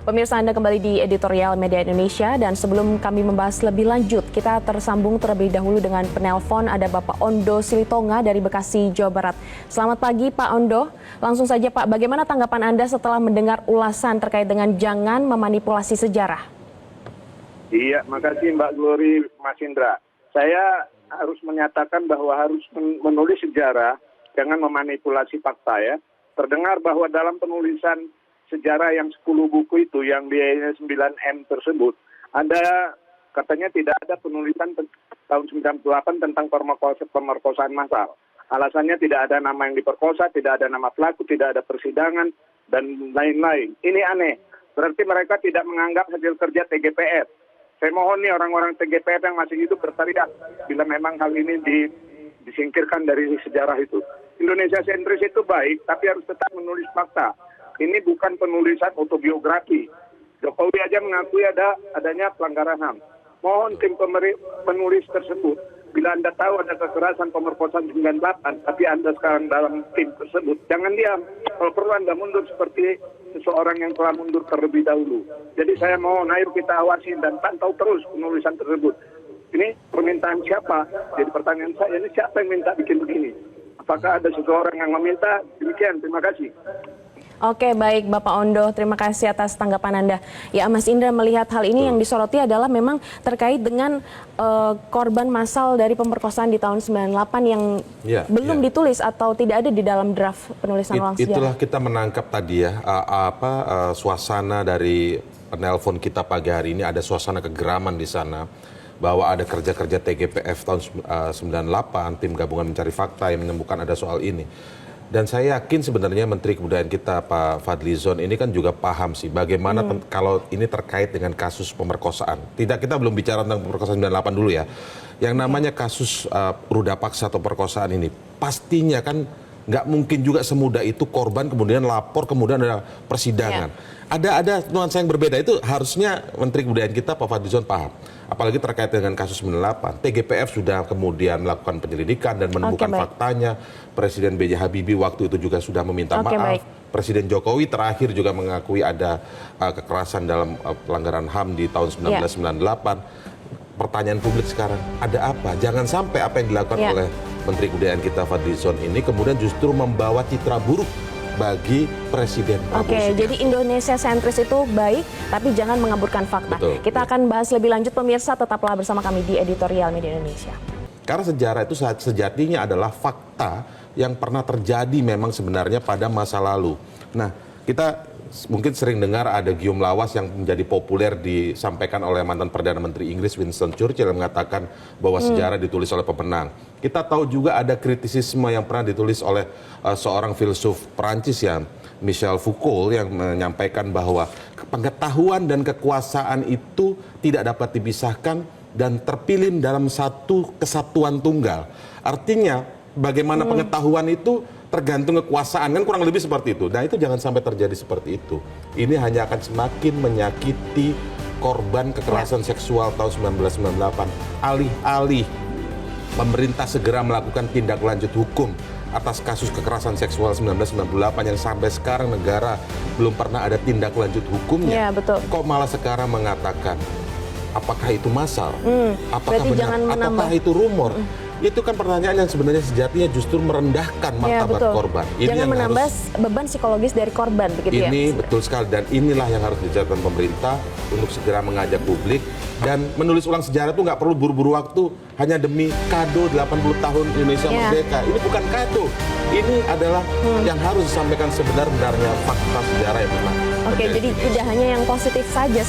Pemirsa, Anda kembali di Editorial Media Indonesia, dan sebelum kami membahas lebih lanjut, kita tersambung terlebih dahulu dengan penelpon. Ada Bapak Ondo Silitonga dari Bekasi, Jawa Barat. Selamat pagi Pak Ondo. Langsung saja Pak, bagaimana tanggapan Anda setelah mendengar ulasan terkait dengan jangan memanipulasi sejarah? Iya, makasih Mbak Glory, Mas Indra. Saya harus menyatakan bahwa harus menulis sejarah, jangan memanipulasi fakta ya. Terdengar bahwa dalam penulisan sejarah yang 10 buku itu, yang biayanya 9M tersebut, ada katanya tidak ada penulisan tahun 98 tentang pemerkosaan massal. Alasannya tidak ada nama yang diperkosa, tidak ada nama pelaku, tidak ada persidangan, dan lain-lain. Ini aneh, berarti mereka tidak menganggap hasil kerja TGPF. Saya mohon nih orang-orang TGPF yang masih hidup berteriak bila memang hal ini disingkirkan dari sejarah itu. Indonesia sentris itu baik, tapi harus tetap menulis fakta. Ini bukan penulisan autobiografi. Jokowi aja mengakui adanya pelanggaran HAM. Mohon tim penulis tersebut, bila Anda tahu ada kekerasan pemerkosaan 98, tapi Anda sekarang dalam tim tersebut, jangan diam. Kalau perlu Anda mundur seperti seseorang yang telah mundur terlebih dahulu. Jadi saya mohon, ayo kita awasi dan pantau terus penulisan tersebut. Ini permintaan siapa? Jadi pertanyaan saya, ini siapa yang minta bikin begini? Apakah ada seseorang yang meminta? Demikian, terima kasih. Oke, baik Bapak Ondo, terima kasih atas tanggapan Anda. Ya, Mas Indra melihat hal ini yang disoroti adalah memang terkait dengan korban massal dari pemerkosaan di tahun 98 yang belum ditulis atau tidak ada di dalam draft penulisan ulang sejarah. Itulah kita menangkap tadi ya, suasana dari penelpon kita pagi hari ini, ada suasana kegeraman di sana. Bahwa ada kerja-kerja TGPF tahun 98, tim gabungan mencari fakta yang menemukan ada soal ini. Dan saya yakin sebenarnya Menteri Kebudayaan kita Pak Fadlizon ini kan juga paham sih bagaimana kalau ini terkait dengan kasus pemerkosaan. Kita belum bicara tentang pemerkosaan 98 dulu ya. Yang namanya kasus ruda paksa atau perkosaan ini pastinya kan nggak mungkin juga semudah itu korban kemudian lapor kemudian ada persidangan. Ada nuansa yang berbeda, itu harusnya Menteri Kebudayaan kita Pak Fadlizon paham. Apalagi terkait dengan kasus 98, TGPF sudah kemudian melakukan penyelidikan dan menemukan faktanya. Presiden B.J. Habibie waktu itu juga sudah meminta maaf. Presiden Jokowi terakhir juga mengakui ada kekerasan dalam pelanggaran HAM di tahun 1998. Pertanyaan publik sekarang, ada apa? Jangan sampai apa yang dilakukan oleh Menteri Kebudayaan kita Fadlizon ini kemudian justru membawa citra buruk bagi Presiden Prabowo. Oke, jadi Indonesia sentris itu baik, tapi jangan mengaburkan fakta. Kita akan bahas lebih lanjut, pemirsa, tetaplah bersama kami di Editorial Media Indonesia. Karena sejarah itu sejatinya adalah fakta yang pernah terjadi memang sebenarnya pada masa lalu. Nah, kita mungkin sering dengar ada gium lawas yang menjadi populer disampaikan oleh mantan Perdana Menteri Inggris Winston Churchill yang mengatakan bahwa sejarah ditulis oleh pemenang. Kita tahu juga ada kritisisme yang pernah ditulis oleh seorang filsuf Perancis ya, Michel Foucault, yang menyampaikan bahwa pengetahuan dan kekuasaan itu tidak dapat dipisahkan dan terpilih dalam satu kesatuan tunggal. Artinya bagaimana pengetahuan itu tergantung kekuasaan, kan kurang lebih seperti itu. Nah, itu jangan sampai terjadi seperti itu. Ini hanya akan semakin menyakiti korban kekerasan seksual tahun 1998. Alih-alih pemerintah segera melakukan tindak lanjut hukum atas kasus kekerasan seksual 1998 yang sampai sekarang negara belum pernah ada tindak lanjut hukumnya. Kok malah sekarang mengatakan apakah itu massal? Apakah benar? Apakah itu rumor? Itu kan pertanyaan yang sebenarnya sejatinya justru merendahkan martabat korban. Jangan menambah beban psikologis dari korban, begitu ya? Ini betul sekali, dan inilah yang harus dijalankan pemerintah untuk segera mengajak publik. Dan menulis ulang sejarah itu nggak perlu buru-buru waktu hanya demi kado 80 tahun Indonesia merdeka. Ini bukan kado, ini adalah yang harus disampaikan sebenar-benarnya fakta sejarah yang benar. Oke, jadi tidak hanya yang positif saja